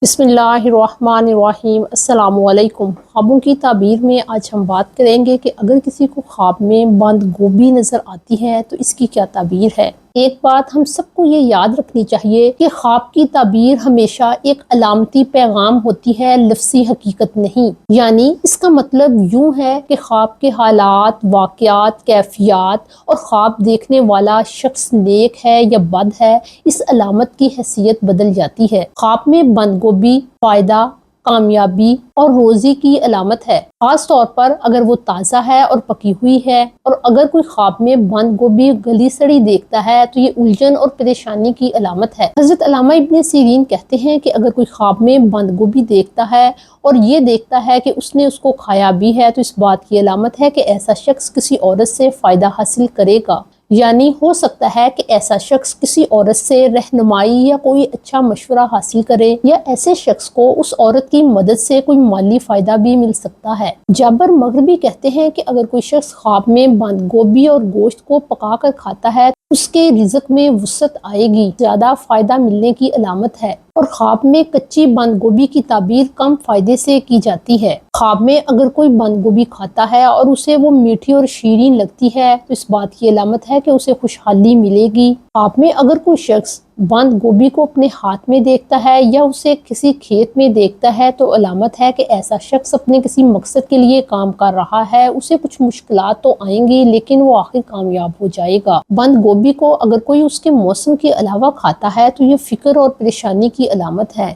بسم اللہ الرحمن الرحیم۔ السلام علیکم۔ خوابوں کی تعبیر میں آج ہم بات کریں گے کہ اگر کسی کو خواب میں بند گوبھی نظر آتی ہے تو اس کی کیا تعبیر ہے۔ ایک بات ہم سب کو یہ یاد رکھنی چاہیے کہ خواب کی تعبیر ہمیشہ ایک علامتی پیغام ہوتی ہے، لفظی حقیقت نہیں۔ یعنی اس کا مطلب یوں ہے کہ خواب کے حالات، واقعات، کیفیات اور خواب دیکھنے والا شخص نیک ہے یا بد ہے، اس علامت کی حیثیت بدل جاتی ہے۔ خواب میں بند گوبھی فائدہ، کامیابی اور روزی کی علامت ہے، خاص طور پر اگر وہ تازہ ہے اور پکی ہوئی ہے۔ اور اگر کوئی خواب میں بند گوبھی گلی سڑی دیکھتا ہے تو یہ الجھن اور پریشانی کی علامت ہے۔ حضرت علامہ ابن سیرین کہتے ہیں کہ اگر کوئی خواب میں بند گوبھی دیکھتا ہے اور یہ دیکھتا ہے کہ اس نے اس کو کھایا بھی ہے تو اس بات کی علامت ہے کہ ایسا شخص کسی عورت سے فائدہ حاصل کرے گا۔ یعنی ہو سکتا ہے کہ ایسا شخص کسی عورت سے رہنمائی یا کوئی اچھا مشورہ حاصل کرے، یا ایسے شخص کو اس عورت کی مدد سے کوئی مالی فائدہ بھی مل سکتا ہے۔ جابر مغربی کہتے ہیں کہ اگر کوئی شخص خواب میں بند گوبھی اور گوشت کو پکا کر کھاتا ہے اس کے رزق میں وسعت آئے گی، زیادہ فائدہ ملنے کی علامت ہے۔ اور خواب میں کچی بند گوبھی کی تعبیر کم فائدے سے کی جاتی ہے۔ خواب میں اگر کوئی بند گوبھی کھاتا ہے اور اسے وہ میٹھی اور شیرین لگتی ہے تو اس بات کی علامت ہے کہ اسے خوشحالی ملے گی۔ خواب میں اگر کوئی شخص بند گوبھی کو اپنے ہاتھ میں دیکھتا ہے یا اسے کسی کھیت میں دیکھتا ہے تو علامت ہے کہ ایسا شخص اپنے کسی مقصد کے لیے کام کر رہا ہے۔ اسے کچھ مشکلات تو آئیں گی لیکن وہ آخر کامیاب ہو جائے گا۔ بند گوبھی کو اگر کوئی اس کے موسم کے علاوہ کھاتا ہے تو یہ فکر اور پریشانی کی علامت ہے۔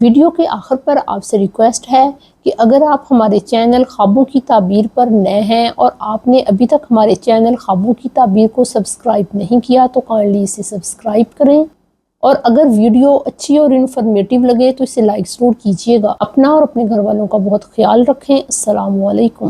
ویڈیو کے آخر پر آپ سے ریکویسٹ ہے کہ اگر آپ ہمارے چینل خوابوں کی تعبیر پر نئے ہیں اور آپ نے ابھی تک ہمارے چینل خوابوں کی تعبیر کو سبسکرائب نہیں کیا تو کائنڈلی اسے سبسکرائب کریں، اور اگر ویڈیو اچھی اور انفارمیٹیو لگے تو اسے لائک ضرور کیجیے گا۔ اپنا اور اپنے گھر والوں کا بہت خیال رکھیں۔ السلام علیکم۔